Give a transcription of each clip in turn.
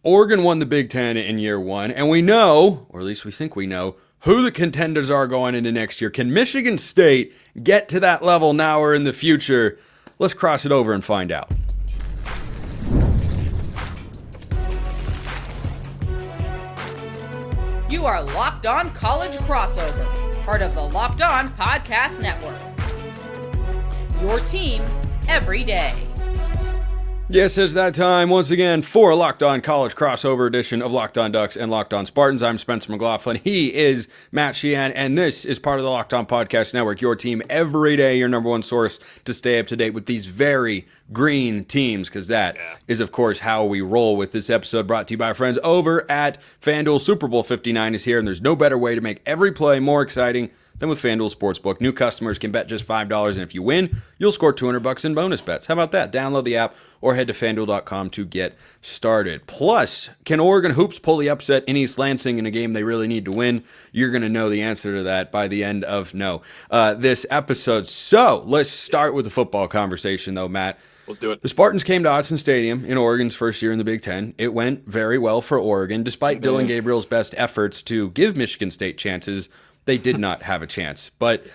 Oregon won the Big Ten in year one, and we know, or at least we think we know, who the contenders are going into next year. Can Michigan State get to that level now or in the future? Let's cross it over and find out. You are Locked On College Crossover, part of the Locked On Podcast Network. Your team every day. Yes, it's that time once again for a Locked On College crossover edition of Locked On Ducks and Locked On Spartans. I'm Spencer McLaughlin. He is Matt Sheehan, and this is part of the Locked On Podcast Network, your team every day, your number one source to stay up to date with these very green teams, because that is, of course, how we roll with this episode, brought to you by our friends over at FanDuel. Super Bowl 59 is here, and there's no better way to make every play more exciting than with FanDuel Sportsbook. New customers can bet just $5, and if you win, you'll score $200 in bonus bets. How about that? Download the app or head to FanDuel.com to get started. Plus, can Oregon Hoops pull the upset in East Lansing in a game they really need to win? You're going to know the answer to that by the end of this episode. So, let's start with the football conversation, though, Matt. Let's do it. The Spartans came to Autzen Stadium in Oregon's first year in the Big Ten. It went very well for Oregon. Despite Dylan Gabriel's best efforts to give Michigan State chances, they did not have a chance. But,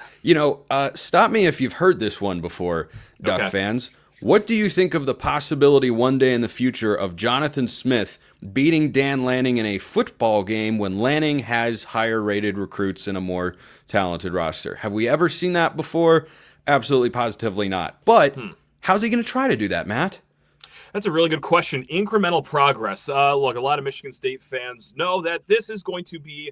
stop me if you've heard this one before, Duck fans. What do you think of the possibility one day in the future of Jonathan Smith beating Dan Lanning in a football game when Lanning has higher-rated recruits and a more talented roster? Have we ever seen that before? Absolutely, positively not. But how's he going to try to do that, Matt? That's a really good question. Incremental progress. Look, a lot of Michigan State fans know that this is going to be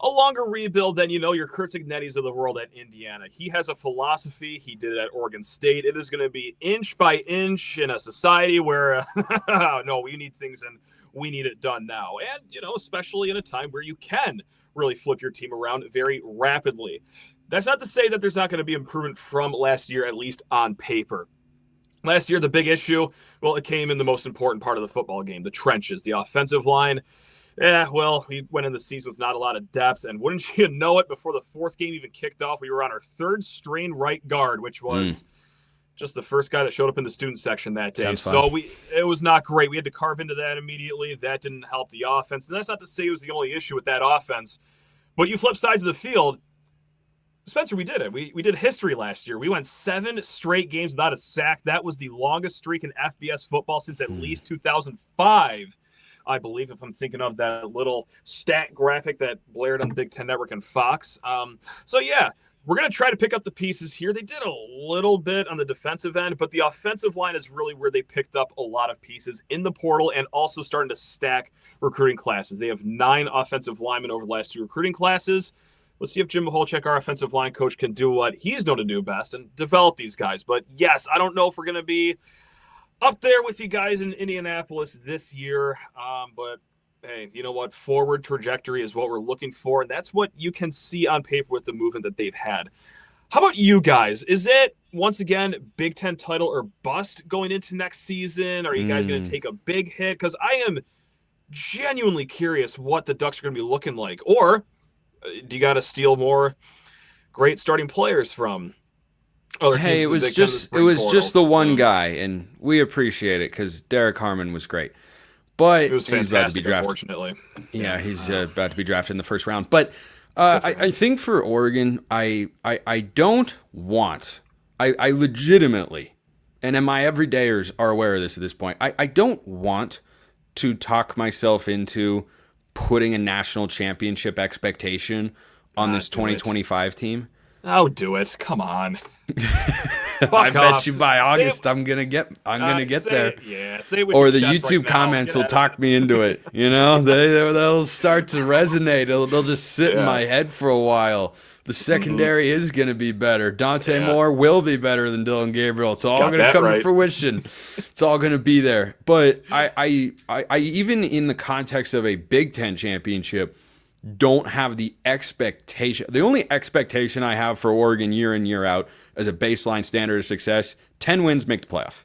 a longer rebuild than, your Kurt Cignetti's of the world at Indiana. He has a philosophy. He did it at Oregon State. It is going to be inch by inch in a society where, no, we need things and we need it done now. And, especially in a time where you can really flip your team around very rapidly. That's not to say that there's not going to be improvement from last year, at least on paper. Last year, the big issue, well, it came in the most important part of the football game, the trenches, the offensive line. We went in the season with not a lot of depth, and wouldn't you know it, before the fourth game even kicked off, we were on our third string right guard, which was just the first guy that showed up in the student section that day. It was not great. We had to carve into that immediately. That didn't help the offense, and that's not to say it was the only issue with that offense. But you flip sides of the field, Spencer, we did it. We did history last year. We went 7 straight games without a sack. That was the longest streak in FBS football since at least 2005. I believe, if I'm thinking of that little stat graphic that blared on the Big Ten Network and Fox. We're going to try to pick up the pieces here. They did a little bit on the defensive end, but the offensive line is really where they picked up a lot of pieces in the portal and also starting to stack recruiting classes. They have 9 offensive linemen over the last 2 recruiting classes. Let's see if Jim Maholchek, our offensive line coach, can do what he's known to do best and develop these guys. But yes, I don't know if we're going to be up there with you guys in Indianapolis this year. But hey, you know what? Forward trajectory is what we're looking for. And that's what you can see on paper with the movement that they've had. How about you guys? Is it, once again, Big Ten title or bust going into next season? Are you guys going to take a big hit? Because I am genuinely curious what the Ducks are going to be looking like. Or do you got to steal more great starting players from other teams? Hey, it was just the one guy, and we appreciate it because Derek Harmon was great. But it was fantastic, he's about to be drafted. Unfortunately. Yeah, he's about to be drafted in the first round. But I think for Oregon, I legitimately, and my everydayers are aware of this at this point, I don't want to talk myself into putting a national championship expectation on this 2025 team. Oh, do it. Come on. I bet you by August I'm gonna get there. Say it with or your the chest YouTube right comments will talk me into it. They'll start to resonate. They'll just sit in my head for a while. The secondary is gonna be better. Dante Moore will be better than Dylan Gabriel. It's all gonna come to fruition. It's all gonna be there. But I even in the context of a Big Ten championship, don't have the expectation. The only expectation I have for Oregon year in, year out as a baseline standard of success, 10 wins make the playoff.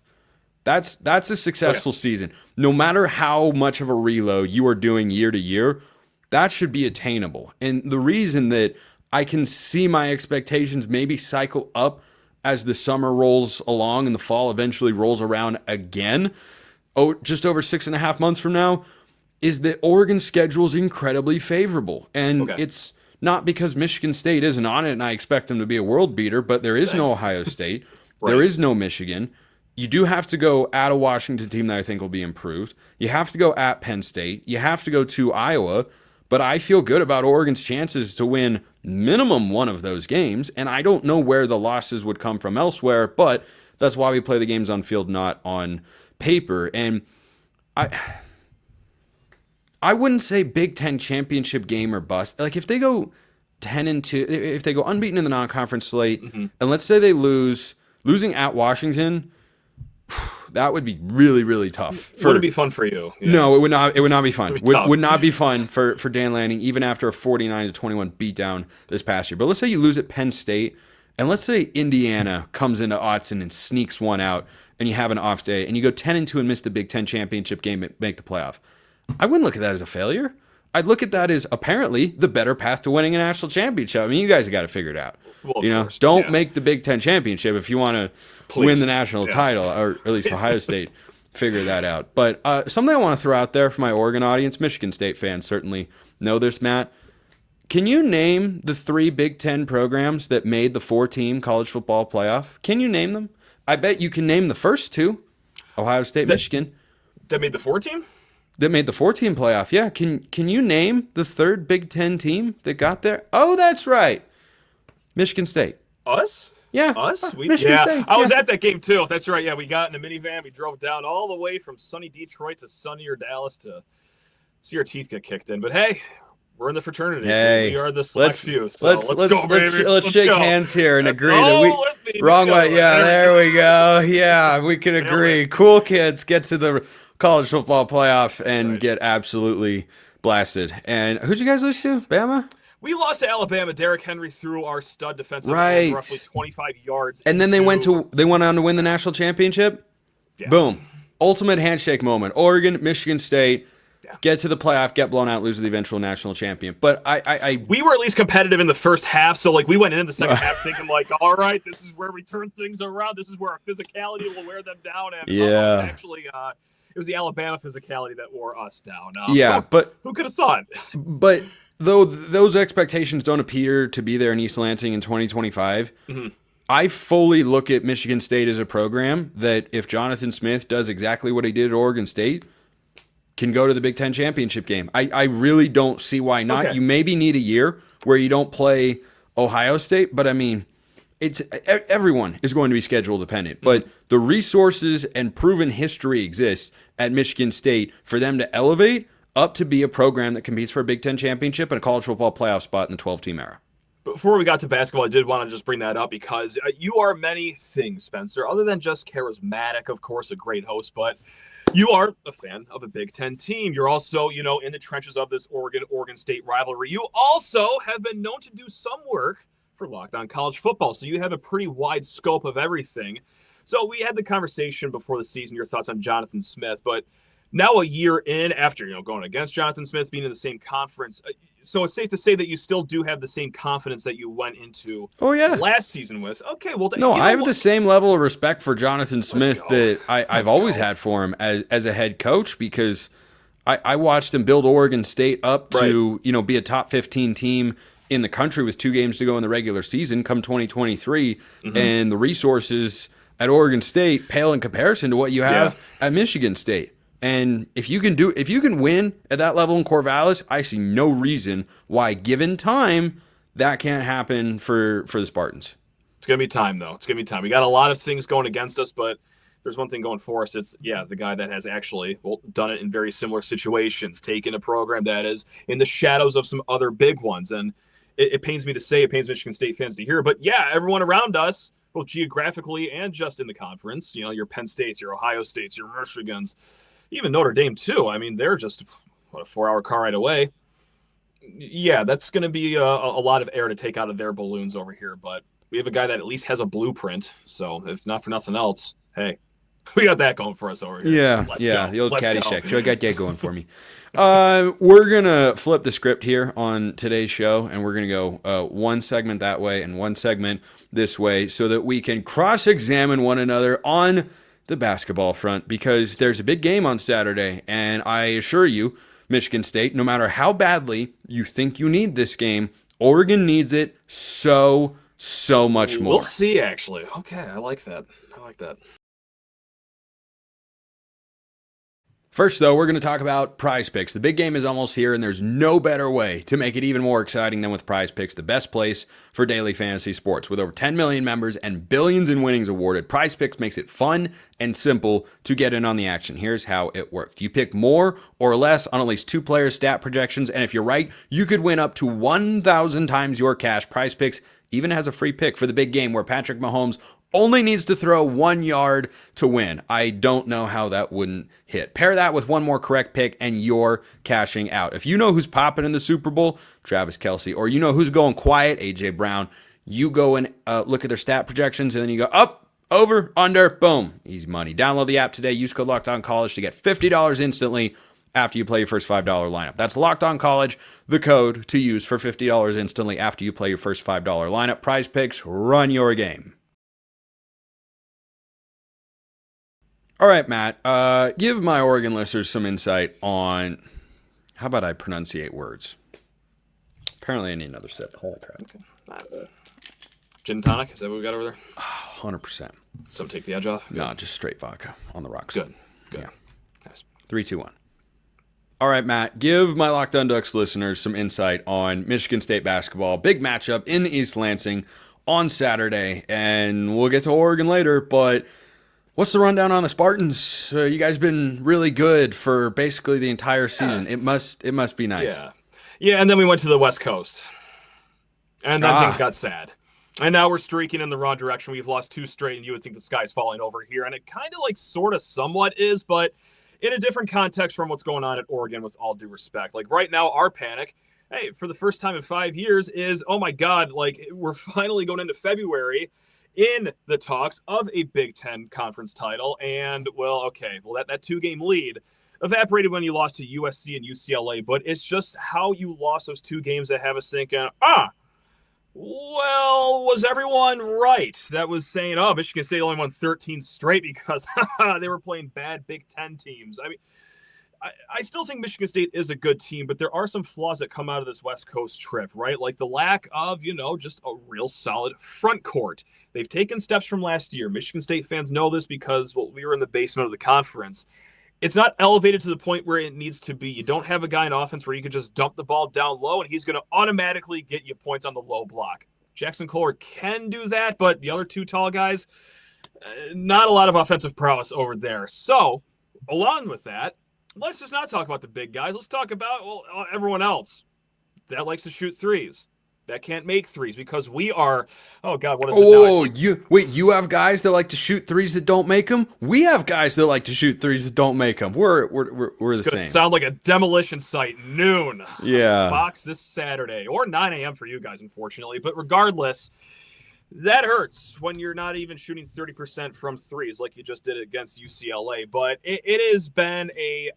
That's a successful season. No matter how much of a reload you are doing year to year, that should be attainable. And the reason that I can see my expectations maybe cycle up as the summer rolls along and the fall eventually rolls around again, just over 6.5 months from now, is that Oregon's schedule is incredibly favorable. And Okay. it's not because Michigan State isn't on it and I expect them to be a world beater, but there is no Thanks. Ohio State. Right. There is no Michigan. You do have to go at a Washington team that I think will be improved. You have to go at Penn State. You have to go to Iowa. But I feel good about Oregon's chances to win minimum one of those games. And I don't know where the losses would come from elsewhere, but that's why we play the games on field, not on paper. And I wouldn't say Big Ten championship game or bust. Like if they go 10-2, if they go unbeaten in the non-conference slate, and let's say they losing at Washington, that would be really, really tough. Would it be fun for you? Yeah. No, it would not. It would not be fun. It'd be tough. Would not be fun for Dan Lanning, even after a 49-21 beatdown this past year. But let's say you lose at Penn State, and let's say Indiana comes into Autzen and sneaks one out, and you have an off day, and you go 10-2 and miss the Big Ten championship game and make the playoff. I wouldn't look at that as a failure. I'd look at that as apparently the better path to winning a national championship. I mean, you guys have got to figure it out. Well, you know, course, don't yeah. make the Big Ten championship if you want to win the national title, or at least Ohio State figure that out. But something I want to throw out there for my Oregon audience, Michigan State fans certainly know this, Matt. Can you name the 3 Big Ten programs that made the 4-team college football playoff? Can you name them? I bet you can name the first 2, Ohio State, Michigan. That made the 4-team? That made the 4-team playoff. Yeah. Can you name the 3rd Big Ten team that got there? Oh, that's right. Michigan State. Us? Yeah. Us? Michigan State. I was Yeah. at that game too. That's right. Yeah, we got in a minivan. We drove down all the way from sunny Detroit to sunnier Dallas to see our teeth get kicked in. But hey, we're in the fraternity. Hey, we are the select few. So let's go, baby. Let's shake go. hands here and That's agree that we wrong go. way. Yeah, there we go. Yeah, we can agree. it. Cool kids get to the college football playoff and get absolutely blasted. And who'd you guys lose to? Bama? We lost to Alabama. Derrick Henry threw our stud defensive Right. roughly 25 yards. And then they went on to win the national championship. Yeah. Boom. Ultimate handshake moment. Oregon, Michigan State, get to the playoff, get blown out, lose to the eventual national champion. But we were at least competitive in the first half, so like we went into the second half thinking like, all right, this is where we turn things around. This is where our physicality will wear them down. And Yeah. actually, it was the Alabama physicality that wore us down. yeah, but who could have thought? But though those expectations don't appear to be there in East Lansing in 2025, I fully look at Michigan State as a program that if Jonathan Smith does exactly what he did at Oregon State, can go to the Big Ten championship game. I really don't see why not. Okay. You maybe need a year where you don't play Ohio State, but I mean, everyone is going to be schedule dependent. But the resources and proven history exist at Michigan State for them to elevate up to be a program that competes for a Big Ten championship and a college football playoff spot in the 12-team era. Before we got to basketball, I did want to just bring that up because you are many things, Spencer, other than just charismatic, of course, a great host, but you are a fan of a Big Ten team. You're also, in the trenches of this Oregon State rivalry. You also have been known to do some work for Locked On College Football, so you have a pretty wide scope of everything. So we had the conversation before the season, your thoughts on Jonathan Smith, but now a year in after, going against Jonathan Smith, being in the same conference, so it's safe to say that you still do have the same confidence that you went into last season with. Okay, well, no, I have the same level of respect for Jonathan Smith that I've always had for him as a head coach, because I watched him build Oregon State up to be a top 15 team in the country with 2 games to go in the regular season come 2023, and the resources at Oregon State pale in comparison to what you have at Michigan State. And if you can win at that level in Corvallis, I see no reason why, given time, that can't happen for the Spartans. It's going to be time, though. It's going to be time. We got a lot of things going against us, but there's one thing going for us. It's, the guy that has actually done it in very similar situations, taken a program that is in the shadows of some other big ones. And it pains me to say, it pains Michigan State fans to hear, but everyone around us, both geographically and just in the conference, your Penn States, your Ohio States, your Michigans, even Notre Dame, too. I mean, they're just a 4-hour car ride away. Yeah, that's going to be a lot of air to take out of their balloons over here. But we have a guy that at least has a blueprint. So if not for nothing else, hey, we got that going for us over here. Yeah, Let's go. the old Let's Caddyshack. go. So I got that going for me. We're going to flip the script here on today's show, and we're going to go one segment that way and one segment this way so that we can cross-examine one another on the basketball front, because there's a big game on Saturday, and I assure you, Michigan State, no matter how badly you think you need this game, Oregon needs it so much more. We'll see, actually. Okay, I like that. First, though, we're going to talk about PrizePicks. The big game is almost here, and there's no better way to make it even more exciting than with PrizePicks, the best place for daily fantasy sports. With over 10 million members and billions in winnings awarded, PrizePicks makes it fun and simple to get in on the action. Here's how it works. You pick more or less on at least 2 players' stat projections, and if you're right, you could win up to 1,000 times your cash. PrizePicks even has a free pick for the big game where Patrick Mahomes only needs to throw 1 yard to win. I don't know how that wouldn't hit. Pair that with one more correct pick and you're cashing out. If you know who's popping in the Super Bowl, Travis Kelce, or you know who's going quiet, A.J. Brown, you go and look at their stat projections and then you go up, over, under, boom. Easy money. Download the app today. Use code LOCKEDONCollege to get $50 instantly after you play your first $5 lineup. That's Locked On College, the code to use for $50 instantly after you play your first $5 lineup. PrizePicks, run your game. All right, Matt, give my Oregon listeners some insight on, how about I pronunciate words? Apparently I need another sip. Holy crap. Okay. Gin and tonic, is that what we got over there? 100%. So take the edge off? No, just straight vodka on the rocks. Good. Yeah. Nice. 3, 2, 1. All right, Matt, give my Locked On Ducks listeners some insight on Michigan State basketball. Big matchup in East Lansing on Saturday, and we'll get to Oregon later, but what's the rundown on the Spartans? You guys been really good for basically the entire season. It must be nice. Yeah, and then we went to the West Coast. And then things got sad. And now we're streaking in the wrong direction. We've lost 2 straight, and you would think the sky's falling over here. And it kind of sort of somewhat is, but in a different context from what's going on at Oregon, with all due respect. Right now, our panic, hey, for the first time in 5 years is, oh my God, we're finally going into February in the talks of a Big Ten conference title. And, that 2-game lead evaporated when you lost to USC and UCLA. But it's just how you lost those 2 games that have us thinking, was everyone right that was saying, Michigan State only won 13 straight because they were playing bad Big Ten teams? I mean, I still think Michigan State is a good team, but there are some flaws that come out of this West Coast trip, right? Like the lack of, just a real solid front court. They've taken steps from last year. Michigan State fans know this because, we were in the basement of the conference. It's not elevated to the point where it needs to be. You don't have a guy in offense where you can just dump the ball down low and he's going to automatically get you points on the low block. Jackson Kohler can do that, but the other 2 tall guys, not a lot of offensive prowess over there. So, along with that, let's just not talk about the big guys. Let's talk about everyone else that likes to shoot threes, that can't make threes, because we are, what is it now? You have guys that like to shoot threes that don't make them? We have guys that like to shoot threes that don't make them. We're the same. It's sound like a demolition site, noon. Yeah. Box this Saturday, or 9 a.m. for you guys, unfortunately. But regardless, that hurts when you're not even shooting 30% from threes like you just did against UCLA. But it has been a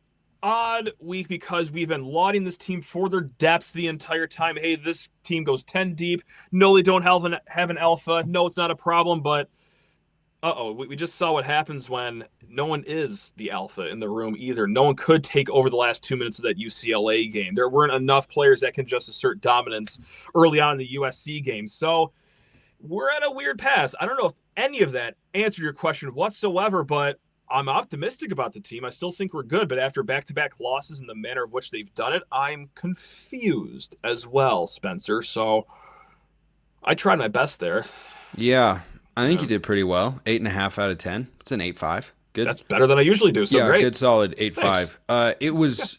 odd week because we've been lauding this team for their depth the entire time. Hey, this team goes 10 deep. No, they don't have an alpha. No, it's not a problem, but we just saw what happens when no one is the alpha in the room either. No one could take over the last 2 minutes of that UCLA game. There weren't enough players that can just assert dominance early on in the USC game. So we're at a weird pass. I don't know if any of that answered your question whatsoever, but I'm optimistic about the team. I still think we're good, but after back-to-back losses in the manner of which they've done it, I'm confused as well, Spencer. So I tried my best there. Yeah, I think you did pretty well. 8.5 out of 10. It's an 8.5. Good. That's better than I usually do. So yeah, great. Good, solid 8.5. It was.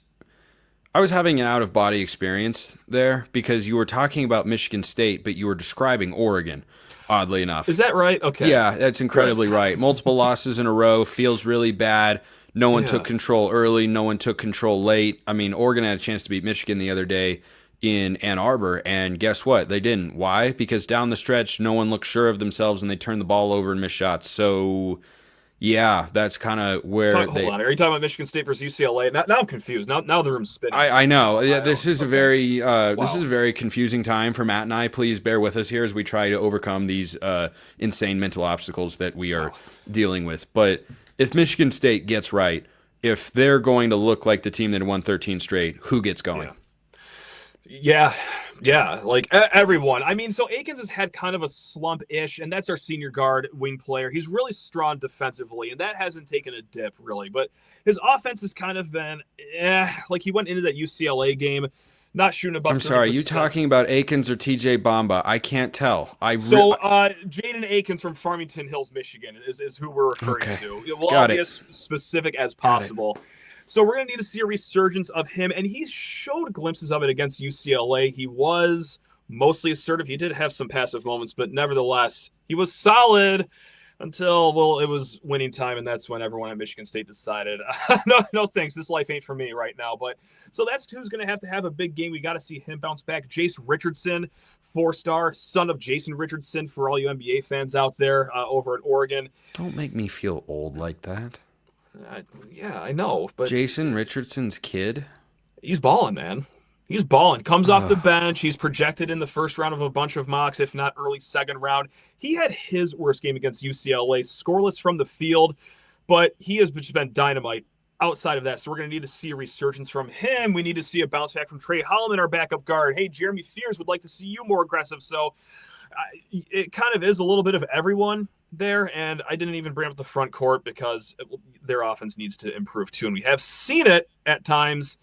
I was having an out-of-body experience there because you were talking about Michigan State, but you were describing Oregon. Oddly enough. Is that right? Okay. Yeah, that's incredibly right. Multiple losses in a row, feels really bad. No one took control early. No one took control late. I mean, Oregon had a chance to beat Michigan the other day in Ann Arbor, and guess what? They didn't. Why? Because down the stretch, no one looked sure of themselves, and they turned the ball over and missed shots. So, yeah, that's kind of where Hold on. Are you talking about Michigan State versus UCLA? Now I'm confused. Now the room's spinning. I know. Yeah, this is a very confusing time for Matt and I. Please bear with us here as we try to overcome these insane mental obstacles that we are dealing with. But if Michigan State gets right, if they're going to look like the team that won 13 straight, who gets going? Yeah, like everyone. I mean, so Akins has had kind of a slump-ish, and that's our senior guard wing player. He's really strong defensively, and that hasn't taken a dip, really. But his offense has kind of been, like he went into that UCLA game, not shooting above 30%. I'm sorry, are you talking about Akins or TJ Bamba? I can't tell. Jaden Akins from Farmington Hills, Michigan is who we're referring to. We'll be as specific as possible. So we're going to need to see a resurgence of him, and he showed glimpses of it against UCLA. He was mostly assertive. He did have some passive moments, but nevertheless, he was solid until, well, it was winning time, and that's when everyone at Michigan State decided, no thanks, this life ain't for me right now. But so that's who's going to have a big game. We got to see him bounce back. Jace Richardson, 4-star, son of Jason Richardson, for all you NBA fans out there over at Oregon. Don't make me feel old like that. Yeah, I know, but Jason Richardson's kid? He's balling, man. He's balling. Comes off the bench. He's projected in the first round of a bunch of mocks, if not early second round. He had his worst game against UCLA, scoreless from the field, but he has just been dynamite outside of that. So we're going to need to see a resurgence from him. We need to see a bounce back from Trey Holloman, our backup guard. Hey, Jeremy Fears would like to see you more aggressive. So it kind of is a little bit of everyone there, and I didn't even bring up the front court because their offense needs to improve too, and we have seen it at times,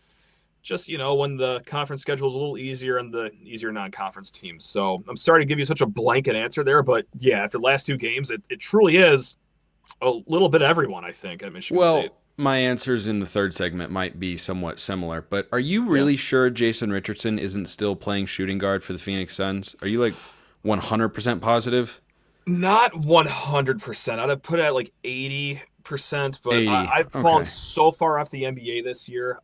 just when the conference schedule is a little easier and the easier non-conference teams. So I'm sorry to give you such a blanket answer there, but yeah, after the last two games, it truly is a little bit of everyone, I think, at Michigan State. My answers in the third segment might be somewhat similar, but are you really sure Jason Richardson isn't still playing shooting guard for the Phoenix Suns? Are you 100% positive? Not 100%. I'd have put it at 80%, but 80. I've fallen so far off the NBA this year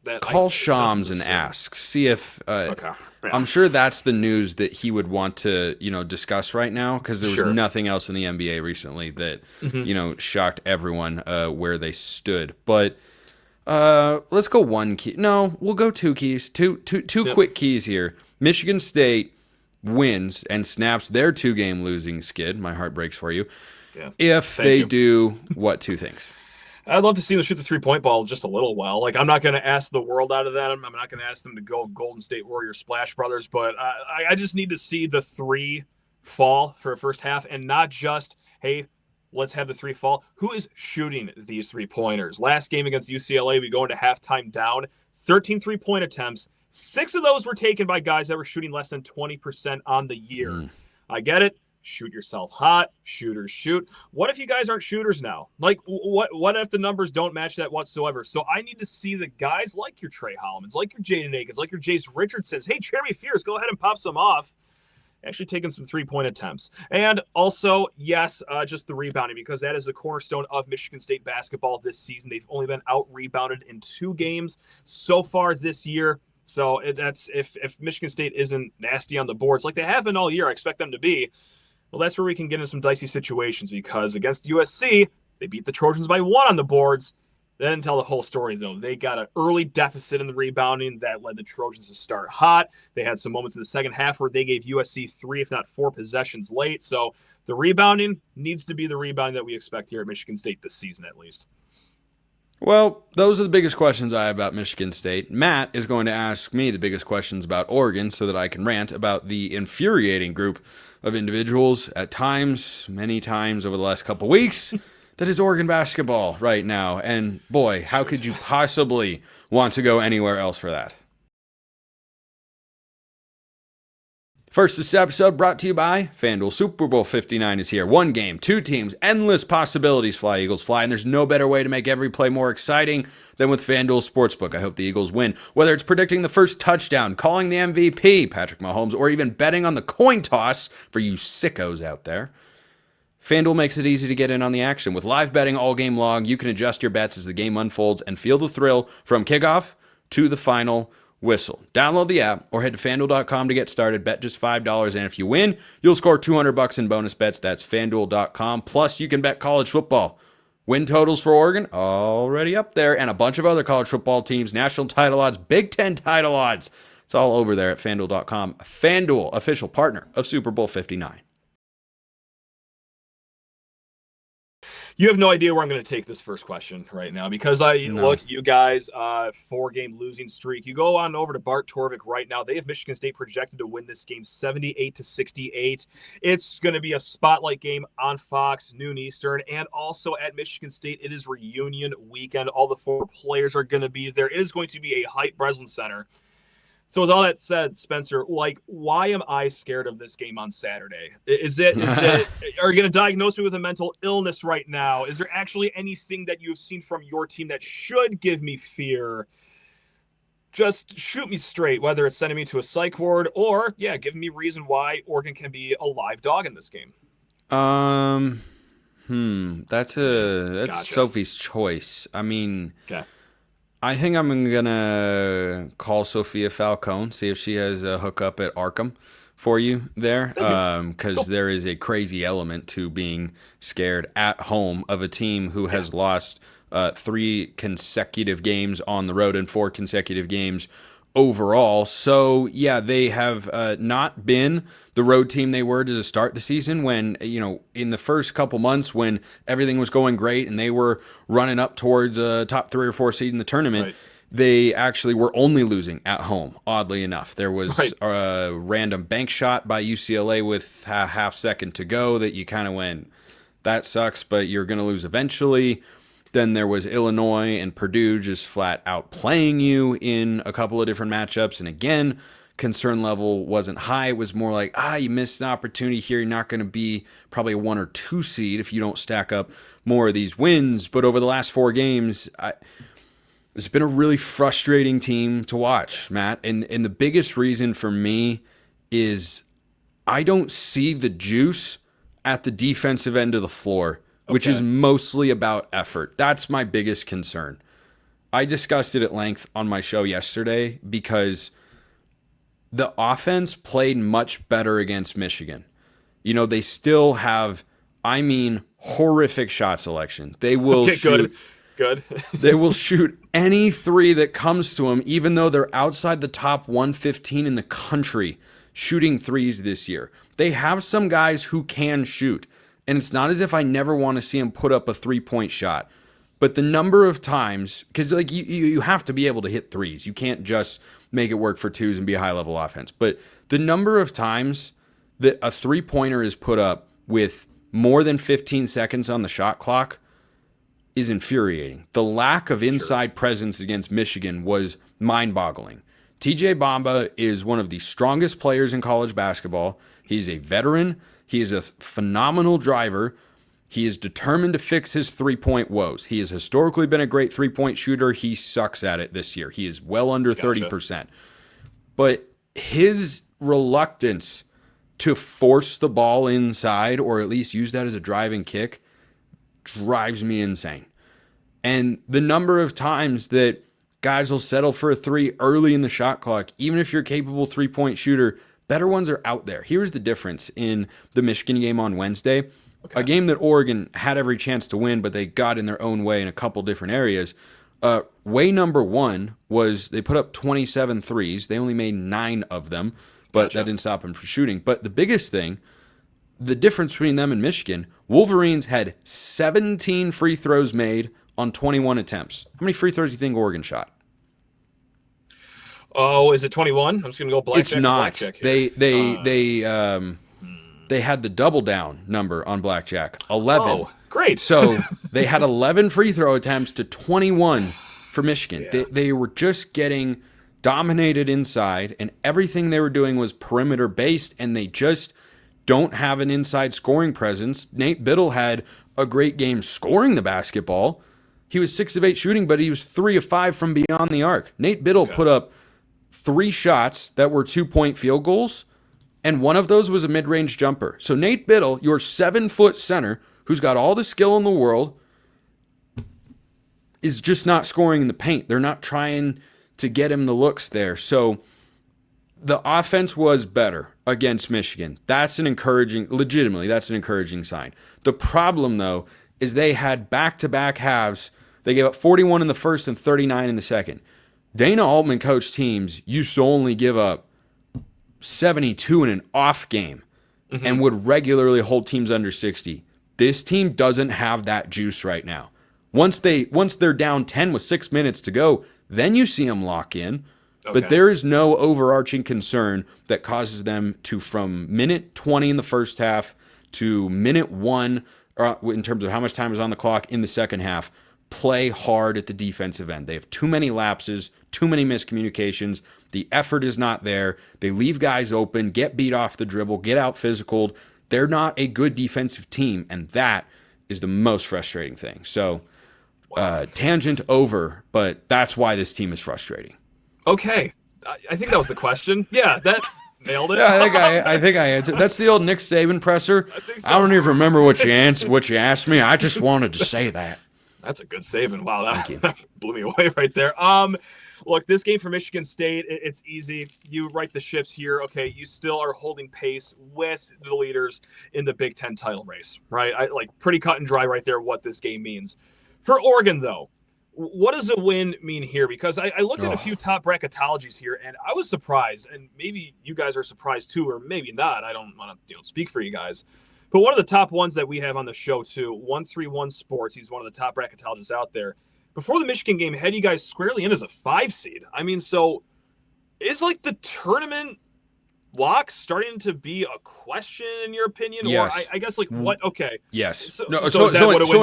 that call Shams and ask. See if I'm sure that's the news that he would want to discuss right now, because there was nothing else in the NBA recently that shocked everyone where they stood. But let's go one key. No, we'll go two keys. Two quick keys here. Michigan State wins and snaps their 2-game losing skid. My heart breaks for you. Yeah. If they do what two things? I'd love to see them shoot the 3-point ball just a little while. I'm not going to ask the world out of them. I'm not going to ask them to go Golden State Warriors Splash Brothers, but I just need to see the 3 fall for a first half, and not just, hey, let's have the 3 fall. Who is shooting these 3-pointers? Last game against UCLA, we go into halftime down, 13 3-point attempts. 6 of those were taken by guys that were shooting less than 20% on the year. I get it. Shoot yourself hot. Shooters shoot. What if you guys aren't shooters now? What if the numbers don't match that whatsoever? So I need to see the guys like your Trey Holmans, like your Jaden Akins, like your Jace Richardsons. Hey, Jeremy Fears, go ahead and pop some off. Actually taking some 3-point attempts. And also, yes, just the rebounding, because that is the cornerstone of Michigan State basketball this season. They've only been out-rebounded in 2 games so far this year. So that's if Michigan State isn't nasty on the boards like they have been all year, I expect them to be. Well, that's where we can get into some dicey situations, because against USC, they beat the Trojans by 1 on the boards. They didn't tell the whole story, though. They got an early deficit in the rebounding that led the Trojans to start hot. They had some moments in the second half where they gave USC 3, if not 4 possessions late. So the rebounding needs to be the rebounding that we expect here at Michigan State this season, at least. Well, those are the biggest questions I have about Michigan State. Matt is going to ask me the biggest questions about Oregon so that I can rant about the infuriating group of individuals at times, many times over the last couple weeks, that is Oregon basketball right now. And boy, how could you possibly want to go anywhere else for that? First, this episode brought to you by FanDuel. Super Bowl 59 is here. 1 game, 2 teams, endless possibilities. Fly, Eagles, fly. And there's no better way to make every play more exciting than with FanDuel Sportsbook. I hope the Eagles win. Whether it's predicting the first touchdown, calling the MVP, Patrick Mahomes, or even betting on the coin toss for you sickos out there, FanDuel makes it easy to get in on the action. With live betting all game long, you can adjust your bets as the game unfolds and feel the thrill from kickoff to the final whistle. Download the app or head to FanDuel.com to get started. Bet just $5, and if you win, you'll score $200 in bonus bets. That's FanDuel.com. Plus, you can bet college football. Win totals for Oregon already up there, and a bunch of other college football teams, national title odds, Big Ten title odds. It's all over there at FanDuel.com. FanDuel, official partner of Super Bowl 59. You have no idea where I'm going to take this first question right now because look, you guys, 4-game losing streak. You go on over to Bart Torvik right now. They have Michigan State projected to win this game 78-68. It's going to be a spotlight game on Fox, noon Eastern, and also at Michigan State. It is reunion weekend. All the 4 players are going to be there. It is going to be a hype Breslin Center. So with all that said, Spencer, why am I scared of this game on Saturday? Is it are you going to diagnose me with a mental illness right now? Is there actually anything that you've seen from your team that should give me fear? Just shoot me straight, whether it's sending me to a psych ward or, giving me reason why Oregon can be a live dog in this game. That's Gotcha. Sophie's choice. I mean, okay. I think I'm going to call Sophia Falcone, see if she has a hookup at Arkham for you there, because there is a crazy element to being scared at home of a team who has lost 3 consecutive games on the road and 4 consecutive games overall. So, they have not been the road team they were to start the season when, in the first couple months when everything was going great and they were running up towards a top 3 or 4 seed in the tournament. Right. They actually were only losing at home, oddly enough. There was a random bank shot by UCLA with a half second to go that you kind of went, that sucks, but you're going to lose eventually. Then there was Illinois and Purdue just flat out playing you in a couple of different matchups. And again, concern level wasn't high. It was more like, you missed an opportunity here. You're not going to be probably a 1 or 2 seed if you don't stack up more of these wins. But over the last 4 games, it's been a really frustrating team to watch, Matt. And the biggest reason for me is I don't see the juice at the defensive end of the floor, which is mostly about effort. That's my biggest concern. I discussed it at length on my show yesterday because the offense played much better against Michigan. They still have, horrific shot selection. They will shoot. Good. They will shoot any 3 that comes to them, even though they're outside the top 115 in the country shooting threes this year. They have some guys who can shoot. And it's not as if I never want to see him put up a 3-point shot. But the number of times, because you have to be able to hit threes. You can't just make it work for 2s and be a high-level offense. But the number of times that a 3-pointer is put up with more than 15 seconds on the shot clock is infuriating. The lack of inside presence against Michigan was mind-boggling. TJ Bamba is one of the strongest players in college basketball. He's a veteran. He is a phenomenal driver. He is determined to fix his 3-point woes. He has historically been a great 3-point shooter. He sucks at it this year. He is well under 30%. But his reluctance to force the ball inside or at least use that as a driving kick drives me insane. And the number of times that guys will settle for a 3 early in the shot clock, even if you're a capable 3-point shooter, better ones are out there. Here's the difference in the Michigan game on Wednesday. A game that Oregon had every chance to win, but they got in their own way in a couple different areas. Way number 1 was they put up 27 threes. They only made 9 of them, but that didn't stop them from shooting. But the biggest thing, the difference between them and Michigan, Wolverines had 17 free throws made on 21 attempts. How many free throws do you think Oregon shot? Oh, is it 21? I'm just going to go blackjack. It's not. They had the double down number on blackjack, 11. Oh, great. So they had 11 free throw attempts to 21 for Michigan. Yeah. They were just getting dominated inside, and everything they were doing was perimeter based, and they just don't have an inside scoring presence. Nate Biddle had a great game scoring the basketball. He was 6 of 8 shooting, but he was 3 of 5 from beyond the arc. Nate Biddle put up 3 shots that were 2-point field goals, and one of those was a mid-range jumper. So Nate Biddle, your 7-foot center, who's got all the skill in the world, is just not scoring in the paint. They're not trying to get him the looks there. So the offense was better against Michigan. That's legitimately, that's an encouraging sign. The problem, though, is they had back-to-back halves. They gave up 41 in the first and 39 in the second. Dana Altman coached teams used to only give up 72 in an off game and would regularly hold teams under 60. This team doesn't have that juice right now. Once they're down 10 with 6 minutes to go, then you see them lock in. Okay. But there is no overarching concern that causes them to, from minute 20 in the first half to minute 1, in terms of how much time is on the clock in the second half, play hard at the defensive end. They have too many lapses, too many miscommunications. The effort is not there. They leave guys open, get beat off the dribble, get out physicaled. They're not a good defensive team, and that is the most frustrating thing. So, tangent over, but that's why this team is frustrating. Okay. I think that was the question. Yeah, that nailed it. Yeah, I think I answered. That's the old Nick Saban presser. I think so. I don't even remember what you asked me. I just wanted to say that. That's a good saving. Wow, that blew me away right there. Look, this game for Michigan State, it's easy. You right the ships here. Okay, you still are holding pace with the leaders in the Big Ten title race, right? Pretty cut and dry right there what this game means. For Oregon, though, what does a win mean here? Because I looked at a few top bracketologies here, and I was surprised, and maybe you guys are surprised too, or maybe not. I don't want to speak for you guys. But one of the top ones that we have on the show, too, 131 Sports, he's one of the top bracketologists out there. Before the Michigan game, had you guys squarely in as a 5 seed. I mean, so is the tournament lock starting to be a question in your opinion? Yes. Or I guess what? Okay. Yes. So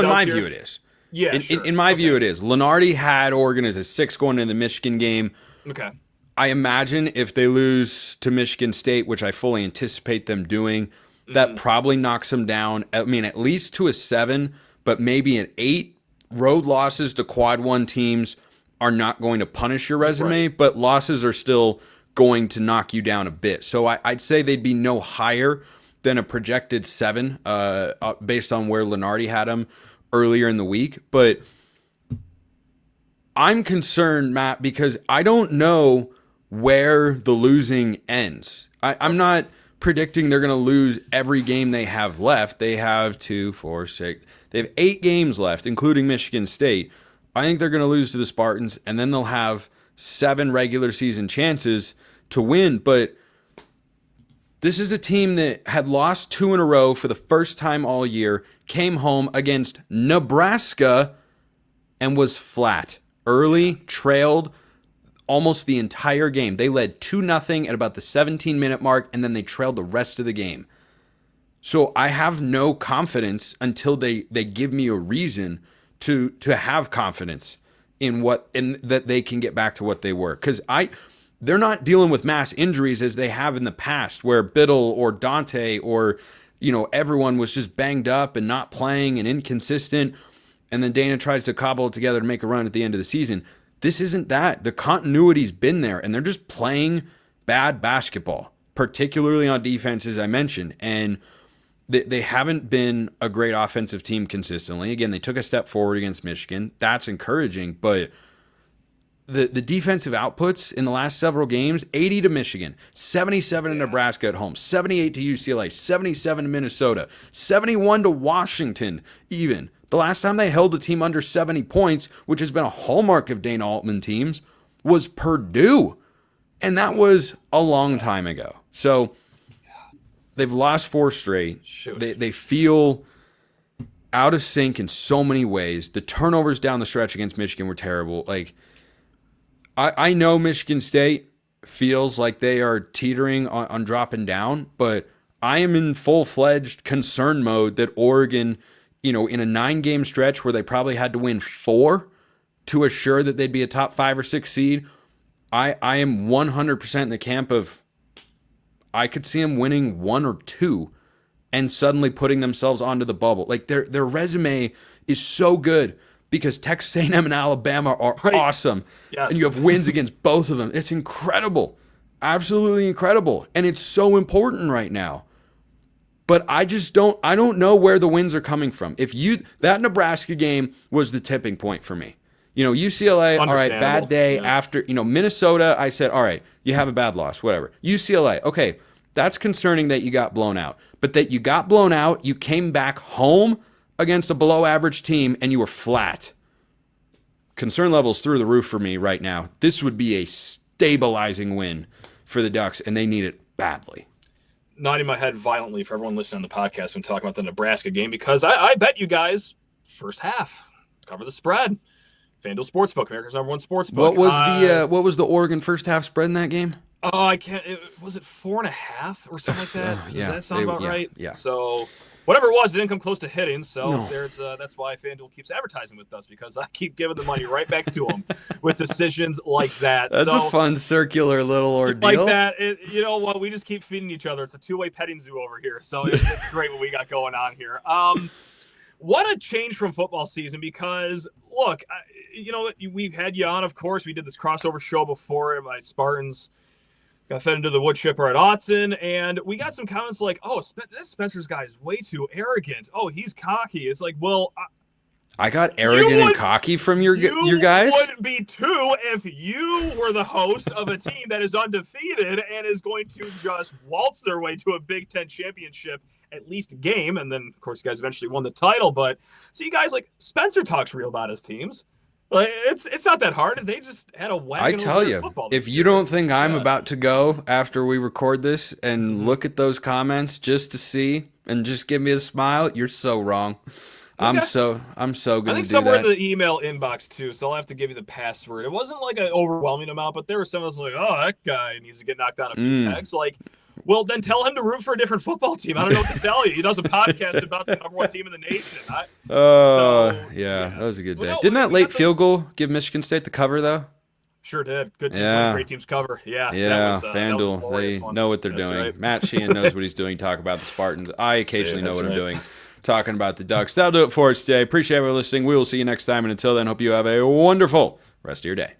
in my view, it is. Yeah, in my view, it is. Lenardi had Oregon as a 6 going into the Michigan game. Okay. I imagine if they lose to Michigan State, which I fully anticipate them doing, that probably knocks them down. I mean, at least to a 7, but maybe an 8. Road losses to quad 1 teams are not going to punish your resume, right. But losses are still going to knock you down a bit. So I'd say they'd be no higher than a projected 7 based on where Lenardi had them earlier in the week. But I'm concerned, Matt, because I don't know where the losing ends. I'm not predicting they're going to lose every game they have left. They have 2, 4, 6. They have 8 games left, including Michigan State. I think they're going to lose to the Spartans, and then they'll have 7 regular season chances to win. But this is a team that had lost 2 in a row for the first time all year, came home against Nebraska, and was flat. Early, trailed almost the entire game. They led 2-0 at about the 17-minute mark, and then they trailed the rest of the game. So I have no confidence until they give me a reason to have confidence in that they can get back to what they were. Because they're not dealing with mass injuries as they have in the past, where Biddle or Dante or everyone was just banged up and not playing and inconsistent, and then Dana tries to cobble it together to make a run at the end of the season. This isn't that. The continuity's been there, and they're just playing bad basketball, particularly on defense, as I mentioned. And they haven't been a great offensive team consistently. Again, they took a step forward against Michigan. That's encouraging, but the defensive outputs in the last several games, 80 to Michigan, 77 to Nebraska at home, 78 to UCLA, 77 to Minnesota, 71 to Washington even. The last time they held a team under 70 points, which has been a hallmark of Dana Altman teams, was Purdue. And that was a long time ago. So they've lost 4 straight. They feel out of sync in so many ways. The turnovers down the stretch against Michigan were terrible. I know Michigan State feels like they are teetering on dropping down, but I am in full-fledged concern mode that Oregon, in a 9-game stretch where they probably had to win 4 to assure that they'd be a top 5 or 6 seed, I am 100% in the camp of I could see them winning 1 or 2 and suddenly putting themselves onto the bubble. Their resume is so good because Texas A&M and Alabama are awesome. Yes. And you have wins against both of them. It's incredible. Absolutely incredible. And it's so important right now. But I don't know where the wins are coming from. That Nebraska game was the tipping point for me. UCLA, all right, bad day. Yeah. After, Minnesota, I said, all right, you have a bad loss, whatever. UCLA, okay, that's concerning that you got blown out. But that you got blown out, you came back home against a below average team, and you were flat. Concern levels through the roof for me right now. This would be a stabilizing win for the Ducks, and they need it badly. nodding my head violently for everyone listening on the podcast when talking about the Nebraska game because I bet you guys first half cover the spread. FanDuel Sportsbook, America's #1 sportsbook. What was the Oregon first half spread in that game? Oh, I can't. Was it 4.5 or something like that? Yeah, Does that sound about right? Yeah. So whatever it was, it didn't come close to hitting. So No. that's why FanDuel keeps advertising with us because I keep giving the money right back to them with decisions like that. That's a fun circular little ordeal. Like that. You know what? We just keep feeding each other. It's a two-way petting zoo over here. So it's great what we got going on here. What a change from football season because, look, we've had you on, of course. We did this crossover show before. My Spartans got fed into the wood chipper at Autzen, and we got some comments like, oh, this Spencer's guy is way too arrogant. Oh, he's cocky. It's like, well, I got arrogant and cocky from your guys? You would be too if you were the host of a team that is undefeated and is going to just waltz their way to a Big Ten championship, at least a game. And then, of course, you guys eventually won the title. But so you guys, like, Spencer talks real about his teams. Like, it's not that hard. They just had a wagon. I tell you, if you don't think I'm about to go after we record this and look at those comments just to see and just give me a smile, you're so wrong. I'm so going to do that. I think somewhere in the email inbox too, so I'll have to give you the password. It wasn't like an overwhelming amount, but there was someone who was like, "Oh, that guy needs to get knocked down a few pegs." Like, well, then tell him to root for a different football team. I don't know what to tell you. He does a podcast about the #1 team in the nation. Yeah, that was a good day. Well, no, Didn't that late field goal give Michigan State the cover though? Sure did. Good team. Yeah. Great teams cover. Yeah. FanDuel, they know what they're doing. Right. Matt Sheehan knows what he's doing. Talk about the Spartans. I occasionally know what I'm doing. Talking about the Ducks. That'll do it for us today. Appreciate everyone listening. We will see you next time. And until then, hope you have a wonderful rest of your day.